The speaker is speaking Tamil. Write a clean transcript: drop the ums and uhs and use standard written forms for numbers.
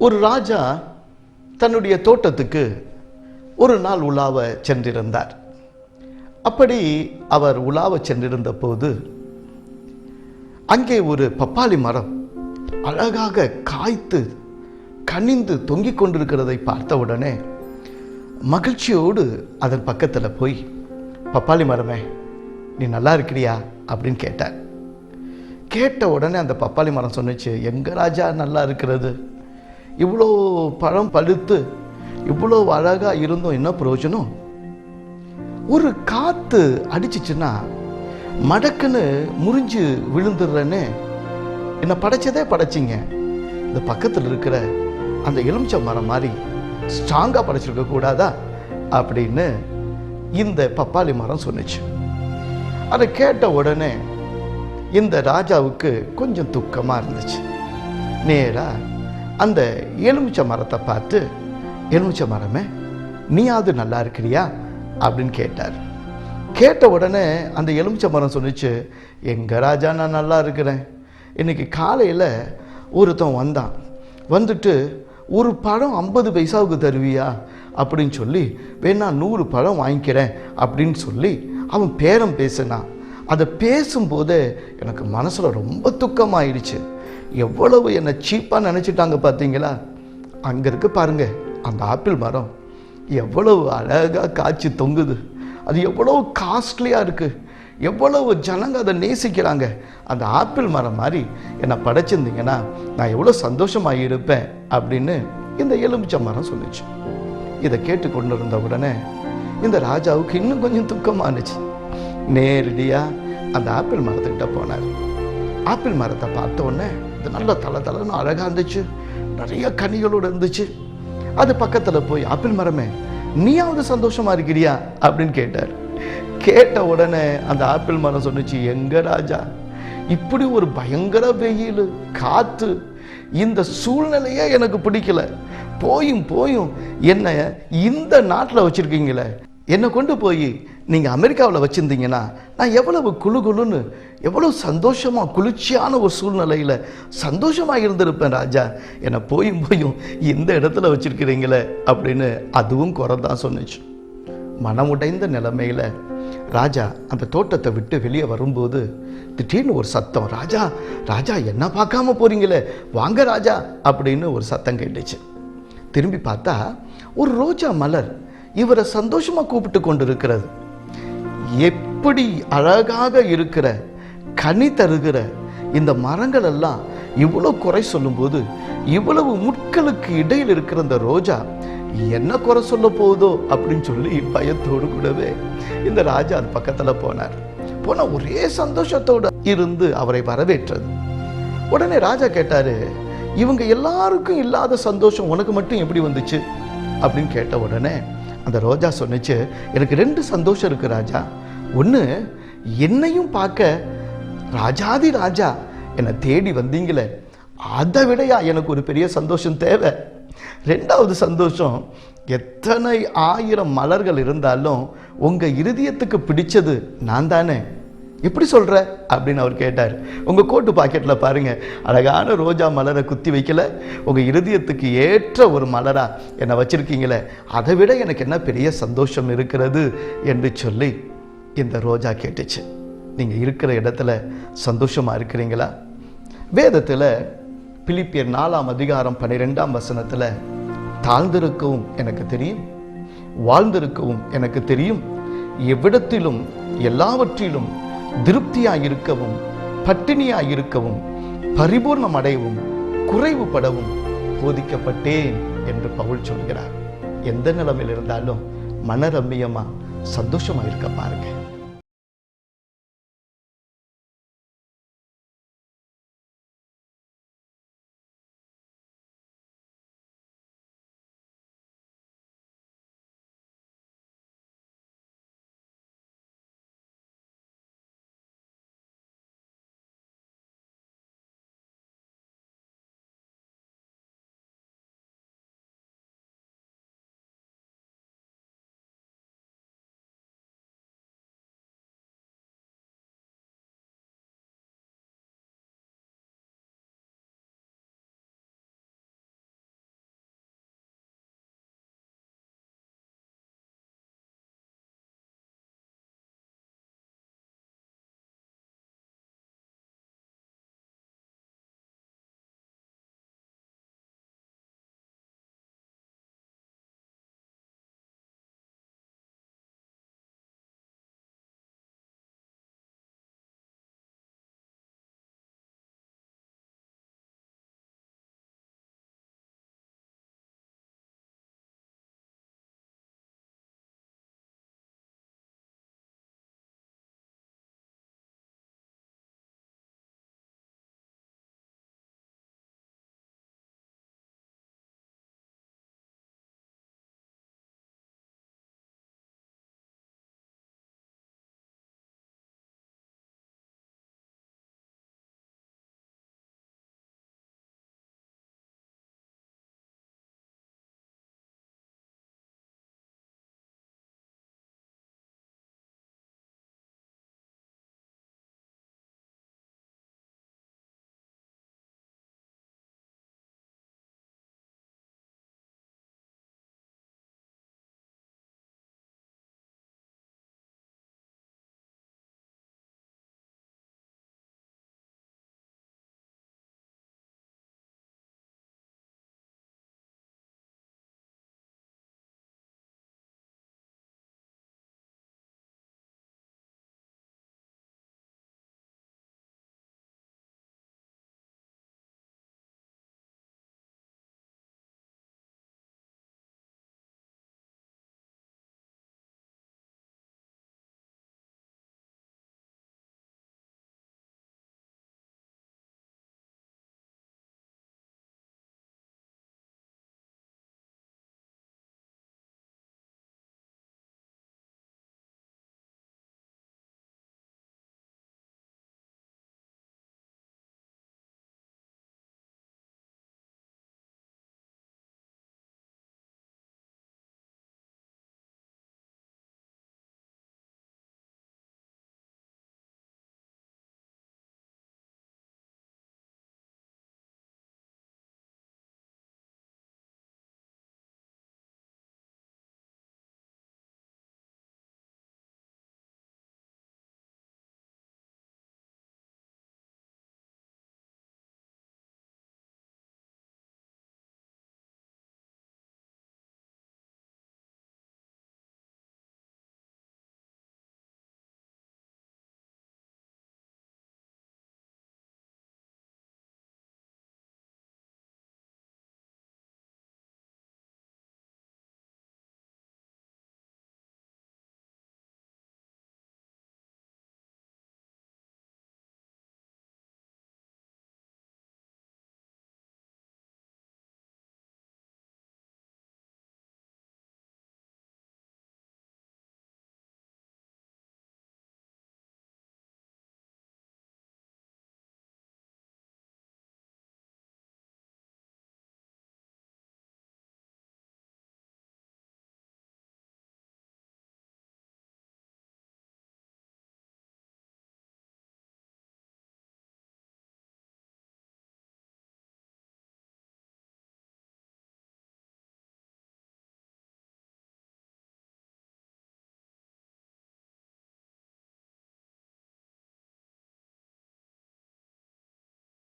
ஒரு ராஜா தன்னுடைய தோட்டத்துக்கு ஒரு நாள் உலாவ சென்றிருந்தார். அப்படி அவர் உலாவ சென்றிருந்த போது அங்கே ஒரு பப்பாளி மரம் அழகாக காய்த்து கனிந்து தொங்கிக் கொண்டிருக்கிறதை பார்த்த உடனே மகிழ்ச்சியோடு அதன் பக்கத்தில் போய், பப்பாளி மரமே, நீ நல்லா இருக்கிறியா அப்படின்னு கேட்டார். கேட்ட உடனே அந்த பப்பாளி மரம் சொன்னிச்சு, எங்க ராஜா நல்லா இருக்கிறது, இவ்வளோ பழம் பழுத்து இவ்வளோ அழகா இருந்தோம், என்ன பிரயோஜனம்? ஒரு காத்து அடிச்சிச்சுன்னா மடக்குன்னு முறிஞ்சு விழுந்துடுறேன்னு என்னை படைச்சதே படைச்சிங்க, இந்த பக்கத்தில் இருக்கிற அந்த எலுமிச்சை மரம் மாதிரி ஸ்ட்ராங்கா படைச்சிருக்க கூடாதா அப்படின்னு இந்த பப்பாளி மரம் சொன்னிச்சு. அதை கேட்ட உடனே இந்த ராஜாவுக்கு கொஞ்சம் துக்கமா இருந்துச்சு. நேரா அந்த எலுமிச்சை மரத்தை பார்த்து, எலுமிச்சை மரமே, நீயாவது நல்லா இருக்கிறியா அப்படின்னு கேட்டார். கேட்ட உடனே அந்த எலுமிச்சை மரம் சொன்னிச்சு, எங்க ராஜா நான் நல்லா இருக்கிறேன். இன்னைக்கு காலையில் ஒருத்தன் வந்தான், வந்துட்டு ஒரு பழம் 50 பைசாவுக்கு தருவியா அப்படின்னு சொல்லி, வேணா 100 பழம் வாங்கிக்கிறேன் அப்படின்னு சொல்லி அவன் பேரம் பேசினான். அதை பேசும்போதே எனக்கு மனசில் ரொம்ப துக்கமாயிடுச்சு. எவ்வளவு என்னை சீப்பாக நினச்சிட்டாங்க பார்த்தீங்களா? அங்கே இருக்கு பாருங்க அந்த ஆப்பிள் மரம், எவ்வளவு அழகாக காய்ச்சி தொங்குது, அது எவ்வளவு காஸ்ட்லியாக இருக்குது, எவ்வளவு ஜனங்க அதை நேசிக்கிறாங்க. அந்த ஆப்பிள் மரம் மாதிரி என்னை படைச்சிருந்தீங்கன்னா நான் எவ்வளோ சந்தோஷமாக இருப்பேன் அப்படின்னு இந்த எலுமிச்சை மரம் சொல்லிச்சு. இதை கேட்டு கொண்டு இருந்த உடனே இந்த ராஜாவுக்கு இன்னும் கொஞ்சம் துக்கமானுச்சு. நேரடியாக அந்த ஆப்பிள் மரத்துக்கிட்ட போனார். ஆப்பிள் மரத்தை பார்த்த உடனே இது நல்ல தலை அழகாக இருந்துச்சு, நிறைய கனிகளோடு இருந்துச்சு. அது பக்கத்தில் போய், ஆப்பிள் மரமே, நீயாவது சந்தோஷமா இருக்கிறியா அப்படின்னு கேட்டார். கேட்ட உடனே அந்த ஆப்பிள் மரம் சொன்னிச்சு, எங்க ராஜா, இப்படி ஒரு பயங்கர வெயில் காத்து, இந்த சூழ்நிலையே எனக்கு பிடிக்கல. போயும் என்ன இந்த நாட்டில் வச்சிருக்கீங்களே, என்னை கொண்டு போய் நீங்கள் அமெரிக்காவில் வச்சுருந்தீங்கன்னா நான் எவ்வளவு குழுன்னு எவ்வளோ சந்தோஷமாக குளிர்ச்சியான ஒரு சூழ்நிலையில் சந்தோஷமாக இருந்திருப்பேன் ராஜா. என்னை போயும் இந்த இடத்துல வச்சுருக்கிறீங்களே அப்படின்னு அதுவும் குறைதான் சொன்னிச்சு. மனமுடைந்த நிலைமையில் ராஜா அந்த தோட்டத்தை விட்டு வெளியே வரும்போது திடீர்னு ஒரு சத்தம், ராஜா ராஜா என்ன பார்க்காம போறீங்களே, வாங்க ராஜா அப்படின்னு ஒரு சத்தம் கேட்டுச்சு. திரும்பி பார்த்தா ஒரு ரோஜா மலர் இவரை சந்தோஷமா கூப்பிட்டு கொண்டு இருக்கிறது. எப்படி அழகாக இருக்கிற கனி தருகிற இந்த மரங்கள் எல்லாம் இவ்வளவு குறை சொல்லும்போது, இவ்வளவு முட்களுக்கு இடையில் இருக்கிற இந்த ரோஜா என்ன குறை சொல்ல போகுதோ அப்படின்னு சொல்லி பயத்தோடு கூடவே இந்த ராஜா அது பக்கத்துல போன ஒரே சந்தோஷத்தோடு இருந்து அவரை வரவேற்றது. உடனே ராஜா கேட்டாரு, இவங்க எல்லாருக்கும் இல்லாத சந்தோஷம் உனக்கு மட்டும் எப்படி வந்துச்சு அப்படின்னு கேட்ட உடனே அந்த ரோஜா சொன்னிச்சு, எனக்கு 2 சந்தோஷம் இருக்கு ராஜா. ஒன்று, என்னையும் பார்க்க ராஜாதி ராஜா என்னை தேடி வந்தீங்களே, அதை விடையா எனக்கு ஒரு பெரிய சந்தோஷம் தேவை. 2வது சந்தோஷம், எத்தனை 1000 மலர்கள் இருந்தாலும் உங்க இருதயத்துக்கு பிடிச்சது நான் தானே. எப்படி சொல்ற அப்படின்னு அவர் கேட்டார். உங்க கோட்டு பாக்கெட்ல பாருங்க, அழகான ரோஜா மலரை குத்தி வைக்கல, உங்க இருதயத்துக்கு ஏற்ற ஒரு மலரா என்னை வச்சிருக்கீங்களே, அதை விட எனக்கு என்ன பெரிய சந்தோஷம் இருக்கிறது என்று சொல்லி இந்த ரோஜா கேட்டுச்சு. நீங்க இருக்கிற இடத்துல சந்தோஷமா இருக்கிறீங்களா? வேதத்துல பிலிப்பியர் 4ஆம் அதிகாரம் 12ஆம் வசனத்துல, தாழ்ந்திருக்கவும் எனக்கு தெரியும், வாழ்ந்திருக்கவும் எனக்கு தெரியும், எவ்விடத்திலும் எல்லாவற்றிலும் திருப்தியாயிருக்கவும் பட்டினியாயிருக்கவும் பரிபூர்ணம் அடையவும் குறைவுபடவும் போதிக்கப்பட்டேன் என்று பவுல் சொல்கிறார். எந்த நிலைமையில் இருந்தாலும் மனரம்மியமா சந்தோஷமா இருக்க பாருங்க.